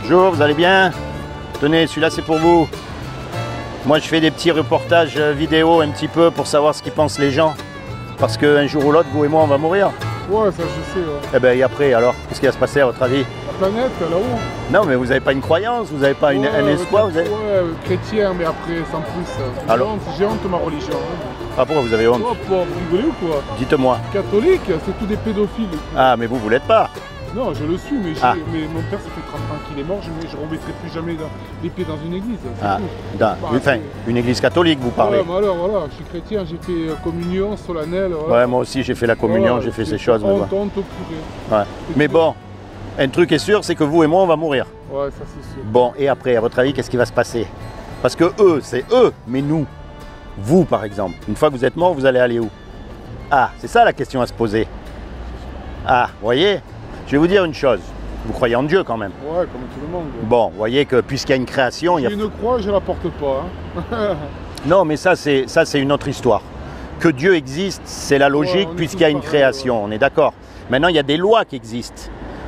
Bonjour, vous allez bien? Tenez, celui-là c'est pour vous. Moi je fais des petits reportages vidéo un petit peu pour savoir ce qu'ils pensent les gens. Parce qu'un jour ou l'autre, vous et moi on va mourir. Ouais, ça je sais. Ouais. Eh ben et après alors, qu'est-ce qui va se passer à votre avis? La planète, là-haut. Non mais vous n'avez pas une croyance, vous n'avez pas un espoir vous avez... Ouais, chrétien, mais après sans plus. Alors... J'ai honte de ma religion. Hein. Ah pourquoi vous avez honte? Oh, vous rigolez ou quoi? Dites-moi. Catholique, c'est tous des pédophiles. Ah mais vous l'êtes pas? Non, je le suis, mais, mais mon père, ça fait 30 ans qu'il est mort, je ne remettrai plus jamais les pieds dans une église. Enfin, une église catholique, vous parlez. Ouais, alors voilà, je suis chrétien, j'ai fait communion solennelle. Voilà. Ouais, moi aussi j'ai fait la communion, j'ai fait ces choses. Honte au curé. Ouais. Mais bon, un truc est sûr, c'est que vous et moi, on va mourir. Ouais, ça c'est sûr. Bon, et après, à votre avis, qu'est-ce qui va se passer? Parce que eux, c'est eux, mais nous, vous par exemple, une fois que vous êtes mort, vous allez aller où? Ah, c'est ça la question à se poser. Ah, vous voyez? Je vais vous dire une chose, vous croyez en Dieu quand même? Ouais, comme tout le monde. Bon, vous voyez que puisqu'il y a une création... Si une croix, je ne la porte pas. Hein. Non, mais ça c'est une autre histoire. Que Dieu existe, c'est la logique puisqu'il y a une création, on est d'accord. Maintenant, il y a des lois qui existent.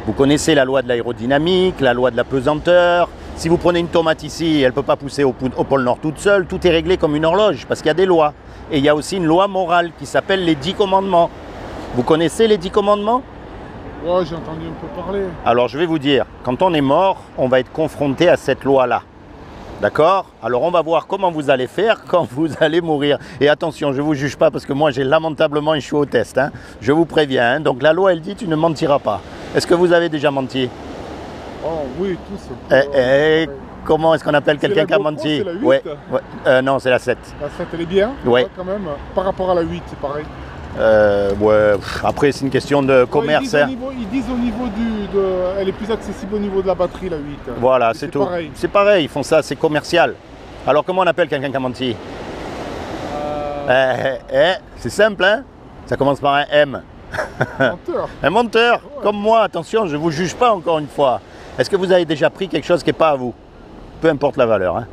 Vous connaissez la loi de l'aérodynamique, la loi de la pesanteur. Si vous prenez une tomate ici, elle ne peut pas pousser au pôle Nord toute seule, tout est réglé comme une horloge parce qu'il y a des lois. Et il y a aussi une loi morale qui s'appelle les 10 commandements. Vous connaissez les 10 commandements? Ouais, j'ai entendu un peu parler. Alors je vais vous dire, quand on est mort, on va être confronté à cette loi-là. D'accord? Alors on va voir comment vous allez faire quand vous allez mourir. Et attention, je ne vous juge pas parce que moi j'ai lamentablement échoué au test. Hein. Je vous préviens. Hein. Donc la loi, elle dit tu ne mentiras pas. Est-ce que vous avez déjà menti? Oh oui, tous. Comment est-ce qu'on appelle quelqu'un qui a menti? C'est la 8 ouais. Non, c'est la 7. La 7, elle est bien? Ouais. Quand même. Par rapport à la 8, c'est pareil. Ouais, après c'est une question de commerce. Ils disent au niveau elle est plus accessible au niveau de la batterie, la 8. Voilà, c'est tout. C'est pareil, ils font ça, c'est commercial. Alors comment on appelle quelqu'un qui a menti? C'est simple, hein? Ça commence par un M. Menteur. Un menteur, ouais. Comme moi, attention, je ne vous juge pas encore une fois. Est-ce que vous avez déjà pris quelque chose qui n'est pas à vous? Peu importe la valeur, hein?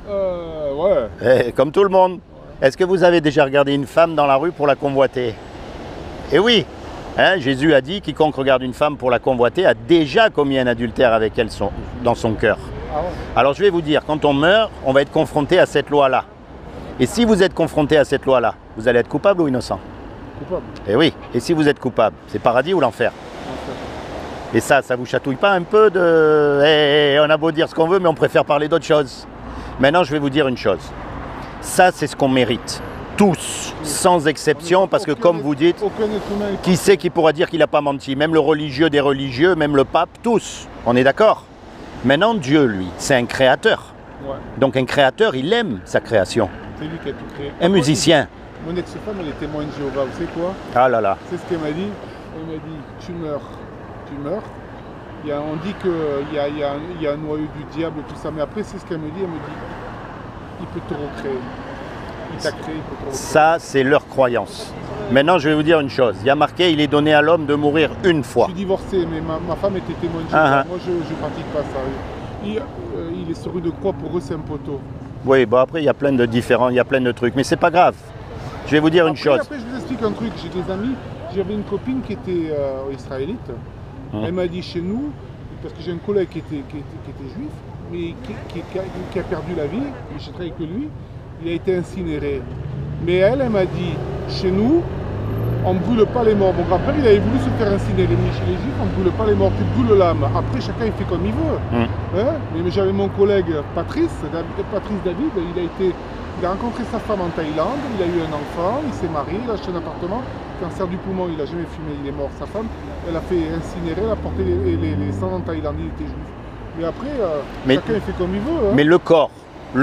Ouais. Comme tout le monde. Est-ce que vous avez déjà regardé une femme dans la rue pour la convoiter? Eh oui, hein, Jésus a dit, quiconque regarde une femme pour la convoiter a déjà commis un adultère avec elle dans son cœur. Ah ouais. Alors je vais vous dire, quand on meurt, on va être confronté à cette loi-là. Et si vous êtes confronté à cette loi-là, vous allez être coupable ou innocent? Coupable. Eh oui, et si vous êtes coupable, c'est paradis ou l'enfer? Et ça vous chatouille pas un peu de... on a beau dire ce qu'on veut, mais on préfère parler d'autre chose. Maintenant, je vais vous dire une chose. Ça, c'est ce qu'on mérite. Tous, sans exception, parce que comme vous dites, qui c'est qui pourra dire qu'il n'a pas menti? Même le religieux des religieux, même le pape, tous. On est d'accord? Maintenant, Dieu, lui, c'est un créateur. Ouais. Donc un créateur, il aime sa création. C'est lui qui a tout créé. Un musicien. Mon ex-femme, elle est témoin de Jéhovah, vous savez quoi? Ah là là. C'est ce qu'elle m'a dit. Elle m'a dit, tu meurs. On dit qu'il y a un noyau du diable, tout ça, mais après, c'est ce qu'elle me dit. Elle me dit, il peut te recréer. Il t'a créé, il peut te recréer. Ça, c'est leur croyance. Maintenant, je vais vous dire une chose. Il y a marqué, il est donné à l'homme de mourir une fois. Je suis divorcé, mais ma femme était témoin de Jéhovah. Moi, je ne pratique pas ça. Il est sur rue de Croix, pour eux, c'est un poteau. Oui, bon après, il y a plein de différents, il y a plein de trucs. Mais c'est pas grave. Je vais vous dire une chose. Après, je vous explique un truc. J'ai des amis. J'avais une copine qui était israélite. Elle m'a dit chez nous, parce que j'ai un collègue qui était juif, mais qui a perdu la vie, mais je travaille que lui, il a été incinéré. Mais elle m'a dit, chez nous, on ne brûle pas les morts. Mon grand-père, il avait voulu se faire incinérer, mais chez les juifs, on ne brûle pas les morts, tu brûles l'âme. Après, chacun, il fait comme il veut. Hein? Mais j'avais mon collègue Patrice David, il a rencontré sa femme en Thaïlande, il a eu un enfant, il s'est marié, il a acheté un appartement, cancer du poumon, il n'a jamais fumé, il est mort. Sa femme, elle a fait incinérer, elle a porté les cendres en Thaïlande, il était juif. Mais après, chacun il fait comme il veut. Hein. Mais le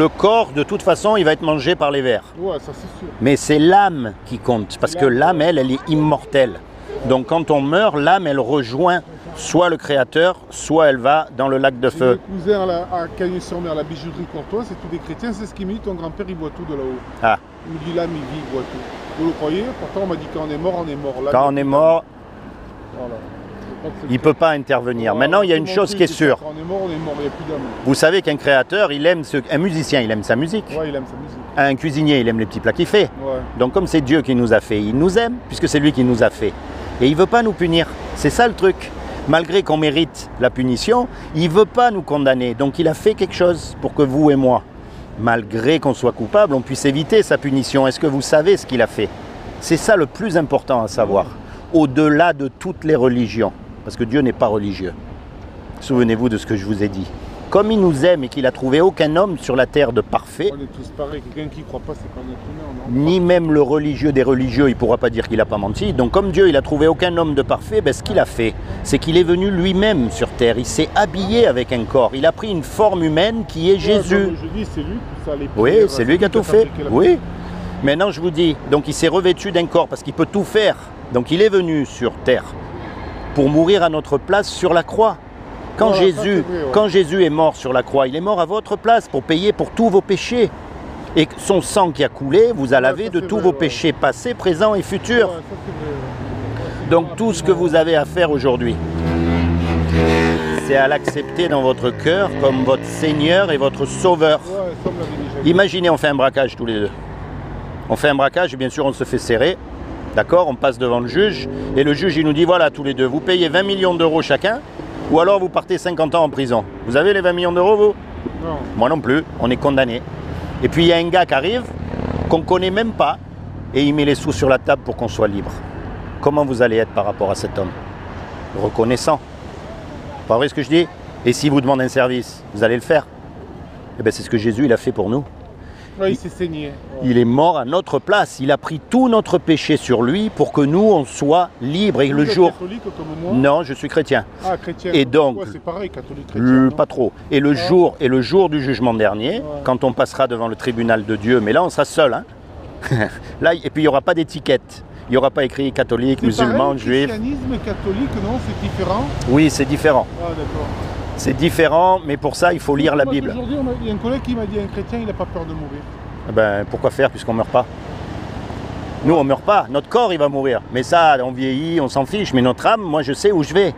corps, de toute façon, il va être mangé par les vers. Ouais, ça c'est sûr. Mais c'est l'âme qui compte, parce que l'âme, elle est immortelle. Donc quand on meurt, l'âme, elle rejoint soit le Créateur, soit elle va dans le lac de feu. Mes cousins à Cagnes-sur-Mer, à la bijouterie Courtois, c'est tous des chrétiens, c'est ce qu'il me dit, ton grand-père il boit tout de là-haut. Ah. Il me dit l'âme il vit, il boit tout. Vous le croyez? Pourtant on m'a dit quand on est mort, on est mort. Quand on est mort, voilà. Il ne peut pas intervenir. Voilà, maintenant, il y a une chose qui est sûre. Quand on est mort, il n'y a plus d'âme. Vous savez qu'un créateur, un musicien, il aime sa musique. Ouais, il aime sa musique. Un cuisinier, il aime les petits plats qu'il fait. Ouais. Donc comme c'est Dieu qui nous a fait, il nous aime, puisque c'est lui qui nous a fait. Et il ne veut pas nous punir. C'est ça le truc. Malgré qu'on mérite la punition, il ne veut pas nous condamner. Donc il a fait quelque chose pour que vous et moi, malgré qu'on soit coupable, on puisse éviter sa punition. Est-ce que vous savez ce qu'il a fait? C'est ça le plus important à savoir, au-delà de toutes les religions. Parce que Dieu n'est pas religieux. Souvenez-vous de ce que je vous ai dit. Comme il nous aime et qu'il a trouvé aucun homme sur la terre de parfait, on est tous pareils. Quelqu'un qui ne croit pas, c'est pas notre humain. ni même le religieux des religieux, il ne pourra pas dire qu'il n'a pas menti. Donc comme Dieu, il a trouvé aucun homme de parfait, ben, ce qu'il a fait, c'est qu'il est venu lui-même sur terre. Il s'est habillé avec un corps. Il a pris une forme humaine qui est Jésus. Je dis, c'est lui qui a les Oui, prières, c'est lui qui a tout fait. Oui. Maintenant, je vous dis, donc il s'est revêtu d'un corps parce qu'il peut tout faire. Donc il est venu sur terre pour mourir à notre place sur la croix. Quand, voilà, quand Jésus est mort sur la croix, il est mort à votre place pour payer pour tous vos péchés. Et son sang qui a coulé vous a lavé de tous vos péchés passés, présents et futurs. Donc tout ce que vous avez à faire aujourd'hui, c'est à l'accepter dans votre cœur comme votre Seigneur et votre Sauveur. Imaginez, on fait un braquage tous les deux. On fait un braquage et bien sûr on se fait serrer. D'accord, on passe devant le juge et le juge il nous dit voilà tous les deux, vous payez 20 millions d'euros chacun ou alors vous partez 50 ans en prison. Vous avez les 20 millions d'euros vous? Non. Moi non plus, on est condamné. Et puis il y a un gars qui arrive qu'on ne connaît même pas et il met les sous sur la table pour qu'on soit libre. Comment vous allez être par rapport à cet homme? Reconnaissant. Pas vrai ce que je dis? Et s'il vous demande un service, vous allez le faire? Eh bien c'est ce que Jésus il a fait pour nous. Ouais, il s'est saigné. Ouais. Il est mort à notre place. Il a pris tout notre péché sur lui pour que nous, on soit libres. Et vous le êtes jour... catholique comme moi? Non, je suis chrétien. Ah, chrétien. Et donc... Ouais, c'est pareil, catholique, chrétien. Pas trop. Et le jour du jugement dernier, quand on passera devant le tribunal de Dieu, mais là, on sera seul. Hein. Là, et puis, il n'y aura pas d'étiquette. Il n'y aura pas écrit catholique, musulman, juif. Le christianisme catholique, non, c'est différent? Oui, c'est différent. Ah, d'accord. C'est différent, mais pour ça, il faut lire la Bible. Aujourd'hui, il y a un collègue qui m'a dit un chrétien, il n'a pas peur de mourir. Ben, pourquoi faire puisqu'on ne meurt pas? Nous, on ne meurt pas. Notre corps, il va mourir. Mais ça, on vieillit, on s'en fiche. Mais notre âme, moi, je sais où je vais.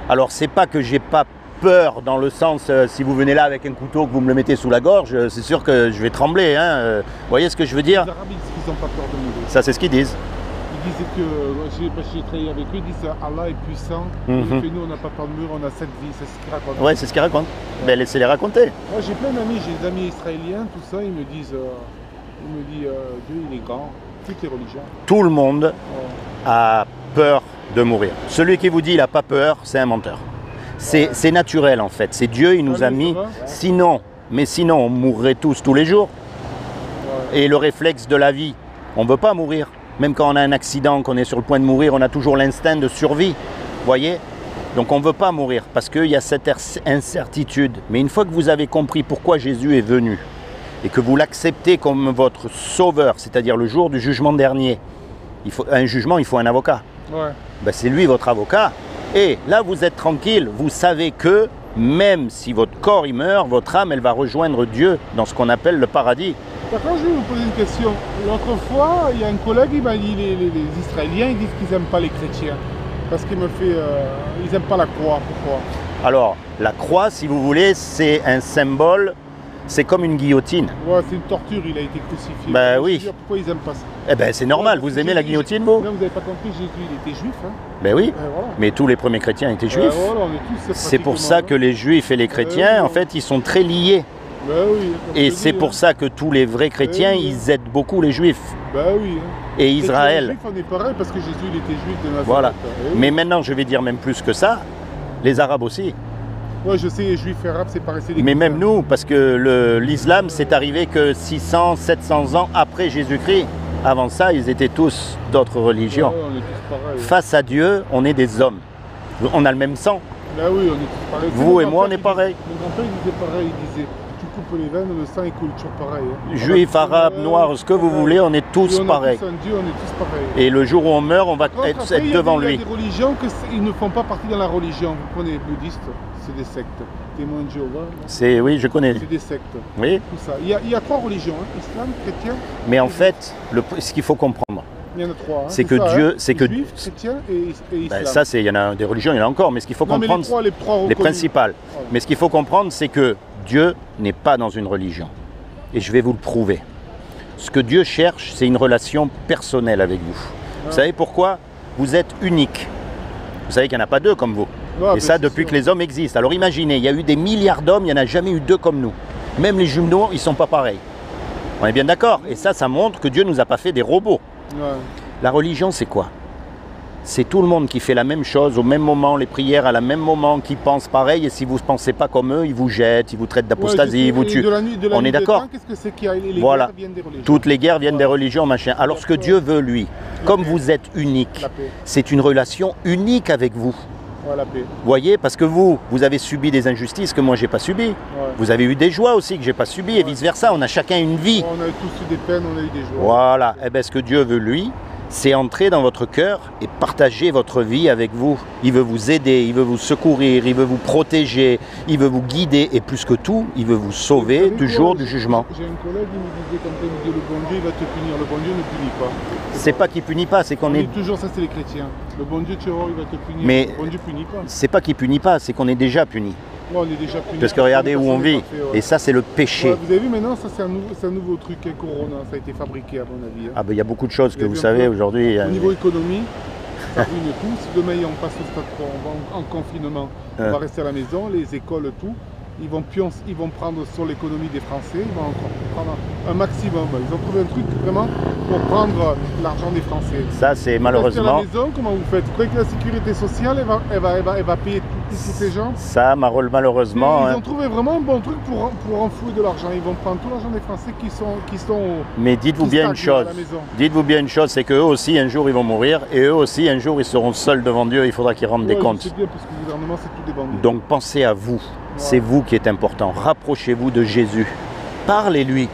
Alors, c'est pas que j'ai pas peur dans le sens, si vous venez là avec un couteau, que vous me le mettez sous la gorge, c'est sûr que je vais trembler. Hein. Vous voyez ce que je veux dire? Les Arabes, ils disent qu'ils n'ont pas peur de mourir. Ça, c'est ce qu'ils disent. Ils disaient que, parce que j'ai travaillé avec eux, ils disent Allah est puissant. Et nous, on n'a pas peur de mourir, on a 7 vies. C'est ce qu'ils racontent. Ouais, c'est ce qu'ils racontent. Ben, laissez-les raconter. Moi, j'ai plein d'amis, j'ai des amis israéliens, tout ça, ils me disent, Dieu, il est grand. Toutes les religions. Tout le monde a peur de mourir. Celui qui vous dit il n'a pas peur, c'est un menteur. C'est naturel en fait. C'est Dieu, il nous a mis. Sinon, on mourrait tous les jours. Et le réflexe de la vie, on ne veut pas mourir. Même quand on a un accident, qu'on est sur le point de mourir, on a toujours l'instinct de survie. Voyez? Donc on ne veut pas mourir parce qu'il y a cette incertitude. Mais une fois que vous avez compris pourquoi Jésus est venu et que vous l'acceptez comme votre sauveur, c'est-à-dire le jour du jugement dernier, un jugement, il faut un avocat. Ouais. Ben, c'est lui votre avocat. Et là, vous êtes tranquille. Vous savez que même si votre corps il meurt, votre âme, elle va rejoindre Dieu dans ce qu'on appelle le paradis. Par contre, je vais vous poser une question. L'autre fois, il y a un collègue, il m'a dit les Israéliens, ils disent qu'ils n'aiment pas les chrétiens. Parce qu'ils n'aiment pas la croix. Pourquoi? Alors, la croix, si vous voulez, c'est un symbole, c'est comme une guillotine. Ouais, c'est une torture, il a été crucifié. Ben oui. Pourquoi ils n'aiment pas ça? Eh ben c'est normal, vous aimez la guillotine, vous? Non, vous n'avez pas compris, Jésus, il était juif. Hein. Ben oui, voilà. Mais tous les premiers chrétiens étaient juifs. Voilà, on est tous c'est pour ça que les juifs et les chrétiens, en fait, ils sont très liés. Ben oui, et c'est pour ça que tous les vrais chrétiens, ils aident beaucoup les juifs. Ben oui. Et Israël. Les juifs, on est pareil parce que Jésus, il était juif de Nazareth. Voilà. Mais maintenant, je vais dire même plus que ça, les Arabes aussi. Oui, je sais, les juifs et arabes, c'est pareil. Mais même nous, parce que l'islam, c'est arrivé que 600, 700 ans après Jésus-Christ. Avant ça, ils étaient tous d'autres religions. Ouais, on est tous pareils. Face à Dieu, on est des hommes. On a le même sang. Ben oui, on est tous pareils. Vous et moi, on est pareils. Mon grand-père, il disait pareil, il disait, tu coupes les veines, le sang, il coule toujours pareil. Hein. Juifs, arabes, noirs, ce que vous voulez, on est tous pareils. On est tous un Dieu, on est tous pareils. Et le jour où on meurt, on va être devant lui. Il y a des religions qu'ils ne font pas partie dans la religion. Vous prenez les bouddhistes, c'est des sectes. Témoins de Jéhovah. Oui, je connais. C'est des sectes. Oui. Tout ça. Il y a 3 religions, hein, islam, chrétien. Mais en fait, ce qu'il faut comprendre, il y en a 3. Hein, c'est que ça, Dieu, hein, c'est que juif, chrétien et islam. Ben ça, il y en a des religions, il y en a encore, mais ce qu'il faut comprendre, les principales. Voilà. Mais ce qu'il faut comprendre, c'est que Dieu n'est pas dans une religion. Et je vais vous le prouver. Ce que Dieu cherche, c'est une relation personnelle avec vous. Vous savez pourquoi? Vous êtes unique. Vous savez qu'il n'y en a pas deux comme vous. Ouais, Et ça, depuis que les hommes existent. Alors imaginez, il y a eu des milliards d'hommes, il n'y en a jamais eu deux comme nous. Même les jumeaux, ils ne sont pas pareils. On est bien d'accord? Et ça montre que Dieu ne nous a pas fait des robots. Ouais. La religion, c'est quoi? C'est tout le monde qui fait la même chose au même moment, les prières à la même moment, qui pense pareil. Et si vous ne pensez pas comme eux, ils vous jettent, ils vous traitent d'apostasie, ils vous tuent. On est d'accord? Qu'est-ce que c'est qu'il y a? Les Voilà. guerres viennent des religions. Toutes les guerres viennent des religions, machin. Alors ce que Dieu veut, lui, comme vous êtes unique, La paix. c'est une relation unique avec vous. Ouais, la paix. Vous voyez, parce que vous avez subi des injustices que moi j'ai pas subi. Ouais. Vous avez eu des joies aussi que j'ai pas subi et vice versa. On a chacun une vie. On a eu tous eu des peines, on a eu des joies. Voilà. Et bien ce que Dieu veut, lui, c'est entrer dans votre cœur et partager votre vie avec vous. Il veut vous aider, il veut vous secourir, il veut vous protéger, il veut vous guider et plus que tout, il veut vous sauver du jour du jugement. J'ai un collègue qui me disait quand il me dit le bon Dieu il va te punir, le bon Dieu ne punit pas. C'est pas qu'il punit pas, c'est qu'on On est. dit toujours ça, c'est les chrétiens. Le bon Dieu, tu vois, il va te punir. Mais- Le bon Dieu punit pas. C'est pas qu'il punit pas, c'est qu'on est déjà puni. Ouais, on est déjà puni. Parce que regardez où on vit. Ouais. Et ça, c'est le péché. Ouais, vous avez vu maintenant, ça c'est un nouveau truc, un Corona, ça a été fabriqué à mon avis. Hein. Ah ben il y a beaucoup de choses que Vous vous avez vu savez un peu aujourd'hui. Au niveau économie, ça ruine tout. Si demain on passe au stade 3, on va en confinement, on va rester à la maison, les écoles, tout. Ils vont prendre sur l'économie des Français, ils vont encore prendre un maximum. Ils ont trouvé un truc vraiment pour prendre l'argent des Français. Ça, c'est Vous malheureusement. restez à la maison, comment vous faites? Vous croyez que la sécurité sociale, elle va payer tous ces gens? Ça, malheureusement. Ils hein. ont trouvé vraiment un bon truc pour enfouir de l'argent. Ils vont prendre tout l'argent des Français qui sont Mais dites-vous qui bien une stagnent à chose. la maison. Dites-vous bien une chose, c'est qu'eux aussi, un jour, ils vont mourir. Et eux aussi, un jour, ils seront seuls devant Dieu. Il faudra qu'ils rendent des Ouais, comptes. je sais bien, parce que le gouvernement, c'est tout des bandits. Donc pensez à vous. C'est vous qui êtes important. Rapprochez-vous de Jésus. Parlez-lui.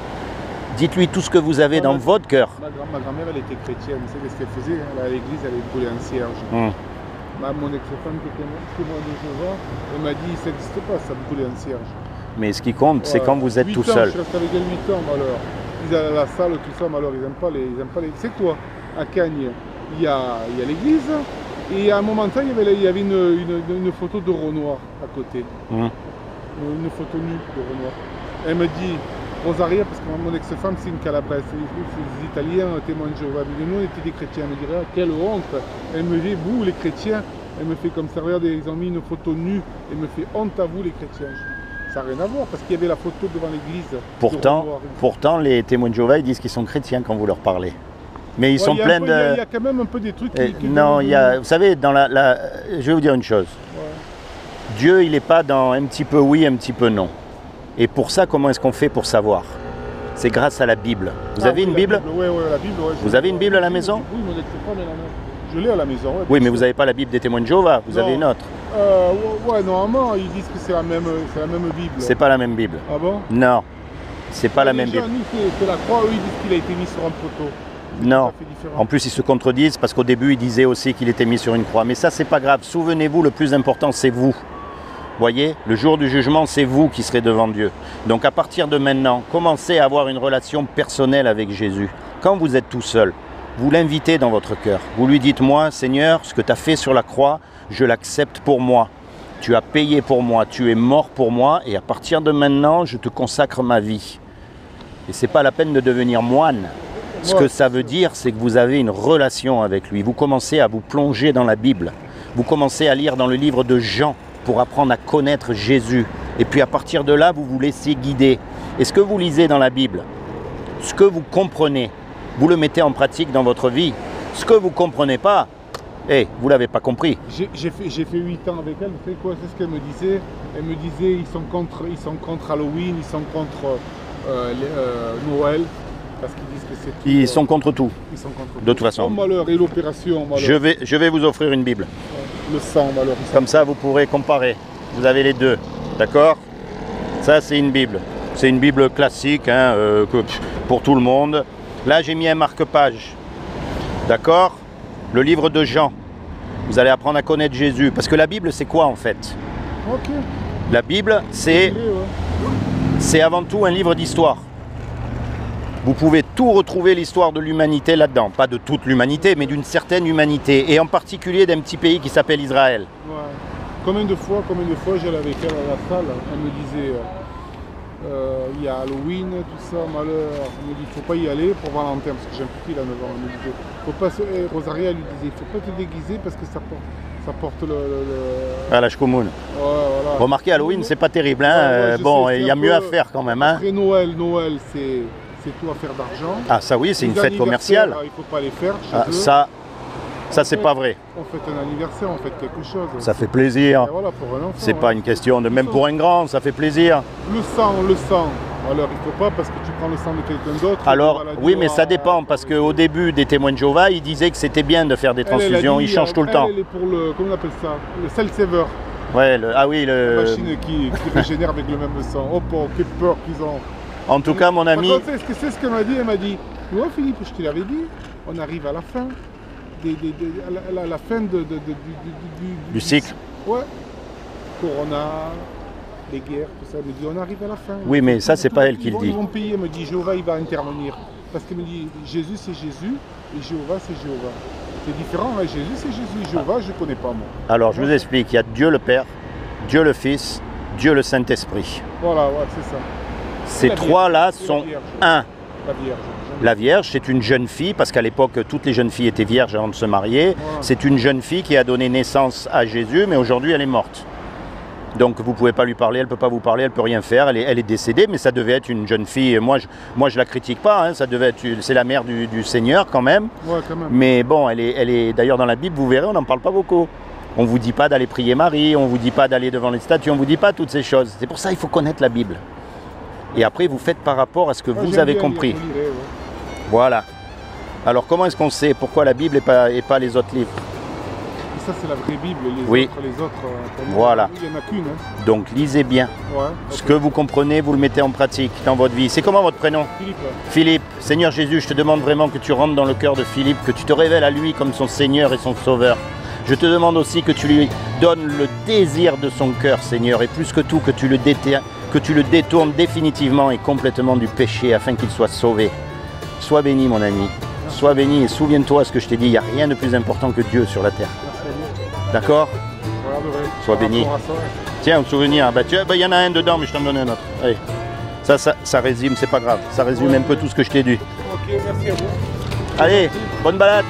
Dites-lui tout ce que vous avez dans votre cœur. Ma grand-mère, elle était chrétienne. Vous savez ce qu'elle faisait? Elle allait à l'église, elle brûlait un cierge. Mon ex-femme qui était témoin de Jéhovah, elle m'a dit ça n'existe pas, ça brûler un cierge. Mais ce qui compte, c'est Ouais. quand vous êtes 8 tout ans, seul. Je reste avec elle 8 ans, malheur. Ils allaient à la salle, tout ça, malheur, ils n'aiment pas les. C'est toi, à Cagnes, il y a l'église, et à un moment donné, il y avait une photo de Renoir à côté. Une photo nue de Renoir. Elle me dit, Rosaria, parce que mon ex-femme, c'est une Calabrese, c'est des Italiens, témoins de Jéhovah. Mais nous, on était des chrétiens. Elle me dirait, ah, quelle honte. Elle me dit, vous, les chrétiens, elle me fait comme ça, regardez, ils ont mis une photo nue, elle me fait honte à vous, les chrétiens. Ça n'a rien à voir, parce qu'il y avait la photo devant l'église. Pourtant, les témoins de Jéhovah, ils disent qu'ils sont chrétiens quand vous leur parlez. Mais ils sont il y a pleins un peu- de... Il y a quand même un peu des trucs Non, il y a... Vous savez, je vais vous dire une chose. Ouais. Dieu, il n'est pas dans un petit peu oui, un petit peu non. Et pour ça, comment est-ce qu'on fait pour savoir? C'est grâce à la Bible. Vous avez une Bible? Oui, la Bible. Ouais, Vous avez une Bible à la maison? Oui, mon ex-femme, elle en a. Je l'ai à la maison. Ouais, Oui, mais vous n'avez pas la Bible des témoins de Jéhovah, vous avez une autre. Ouais, normalement, ils disent que c'est la même Bible. C'est pas la même Bible. Ah bon? Non, c'est pas la même Déjà, Bible. nous, c'est la croix, eux, ils disent qu'il a été mis sur un poteau. Non. Ça fait différent. En plus, ils se contredisent parce qu'au début, ils disaient aussi qu'il était mis sur une croix. Mais ça, c'est pas grave. Souvenez-vous, le plus important, c'est vous. Voyez, le jour du jugement, c'est vous qui serez devant Dieu. Donc à partir de maintenant, commencez à avoir une relation personnelle avec Jésus. Quand vous êtes tout seul, vous l'invitez dans votre cœur. Vous lui dites, moi, Seigneur, ce que tu as fait sur la croix, je l'accepte pour moi. Tu as payé pour moi, tu es mort pour moi, et à partir de maintenant, je te consacre ma vie. Et ce n'est pas la peine de devenir moine. Ce que ça veut dire, c'est que vous avez une relation avec lui. Vous commencez à vous plonger dans la Bible. Vous commencez à lire dans le livre de Jean pour apprendre à connaître Jésus. Et puis à partir de là, vous vous laissez guider. Et ce que vous lisez dans la Bible, ce que vous comprenez, vous le mettez en pratique dans votre vie. Ce que vous ne comprenez pas, vous ne l'avez pas compris. J'ai fait 8 ans avec elle, vous savez quoi, c'est ce qu'elle me disait. Elle me disait, ils sont contre Halloween, ils sont contre Noël. Parce qu'ils disent que c'est tout, Ils sont contre tout. Ils sont contre de toute façon. Oh malheur, et l'opération, malheur. Je vais vous offrir une Bible. Le sang, malheur. Comme ça, vous pourrez comparer. Vous avez les deux. D'accord? Ça, c'est une Bible. C'est une Bible classique pour tout le monde. Là, j'ai mis un marque-page. D'accord? Le livre de Jean. Vous allez apprendre à connaître Jésus. Parce que la Bible, c'est quoi en fait? Ok. La Bible, c'est avant tout un livre d'histoire. Vous pouvez tout retrouver l'histoire de l'humanité là-dedans. Pas de toute l'humanité, mais d'une certaine humanité. Et en particulier d'un petit pays qui s'appelle Israël. Ouais. Combien de fois j'allais avec elle à la salle, elle me disait, il y a Halloween, tout ça, malheur. Elle me dit, il ne faut pas y aller pour Valentin, parce que j'ai un petit fils à 9 ans. Elle me disait, faut pas Rosaria lui disait, il ne faut pas te déguiser parce que ça Ça porte à la Shkumun. Ouais, voilà. Remarquez, Halloween, c'est pas terrible. Hein. Ouais, bon, sais, il y a mieux à faire quand même. Hein. Après Noël, c'est tout à faire d'argent. Ah, ça oui, c'est une fête commerciale. Il ne faut pas les faire chez eux. Ça c'est pas vrai. On fait un anniversaire, on fait quelque chose. Ça fait plaisir. Voilà, pour un enfant. C'est pas une question de même pour un grand, ça fait plaisir. Le sang. Alors il faut pas parce que tu prends le sang de quelqu'un d'autre. Alors oui, mais ça dépend parce qu'au début des témoins de Jéhovah, ils disaient que c'était bien de faire des transfusions. Ils changent tout le temps. Elle est pour le, comment on appelle ça, le cell saver. Ouais, la machine qui régénère avec le même sang. Oh, quelle peur qu'ils ont. En tout cas, mon ami. C'est ce qu'elle m'a dit. Elle m'a dit, tu vois Philippe, je te l'avais dit, on arrive à la fin. À la fin du cycle. Ouais. Corona, les guerres, tout ça. Elle me dit, on arrive à la fin. Oui, mais ça, c'est pas elle qui le dit. Ils vont payer. Elle me dit, Jéhovah, il va intervenir. Parce qu'elle me dit, Jésus, c'est Jésus, et Jéhovah, c'est Jéhovah. C'est différent, hein. Jésus, c'est Jésus. Jéhovah, je ne connais pas, moi. Alors, je vous explique. Il y a Dieu le Père, Dieu le Fils, Dieu le Saint-Esprit. Voilà, ouais, c'est ça. Ces trois-là sont un. La Vierge. La Vierge, c'est une jeune fille, parce qu'à l'époque, toutes les jeunes filles étaient vierges avant de se marier. Voilà. C'est une jeune fille qui a donné naissance à Jésus, mais aujourd'hui, elle est morte. Donc, vous ne pouvez pas lui parler, elle ne peut pas vous parler, elle ne peut rien faire. Elle est décédée, mais ça devait être une jeune fille. Moi, je ne la critique pas, hein, ça devait être, c'est la mère du Seigneur quand même. Ouais, quand même. Mais bon, elle est d'ailleurs dans la Bible, vous verrez, on n'en parle pas beaucoup. On ne vous dit pas d'aller prier Marie, on ne vous dit pas d'aller devant les statues, on ne vous dit pas toutes ces choses. C'est pour ça qu'il faut connaître la Bible. Et après, vous faites par rapport à ce que vous avez compris. Voilà. Alors comment est-ce qu'on sait pourquoi la Bible et pas les autres livres? Et ça c'est la vraie Bible, les autres voilà. Il n'y en a qu'une. Hein. Donc lisez bien. Ouais, ce que vous comprenez, vous le mettez en pratique dans votre vie. C'est comment votre prénom? Philippe. Philippe. Seigneur Jésus, je te demande vraiment que tu rentres dans le cœur de Philippe, que tu te révèles à lui comme son Seigneur et son Sauveur. Je te demande aussi que tu lui donnes le désir de son cœur, Seigneur, et plus que tout, que tu le détournes définitivement et complètement du péché afin qu'il soit sauvé. Sois béni, mon ami. Sois béni et souviens-toi ce que je t'ai dit. Il n'y a rien de plus important que Dieu sur la terre. D'accord? Sois béni. Tiens, un souvenir. Il y en a un dedans, mais je t'en donne un autre. Allez. Ça résume, c'est pas grave. Ça résume un peu tout ce que je t'ai dit. Ok, merci à vous. Allez, bonne balade.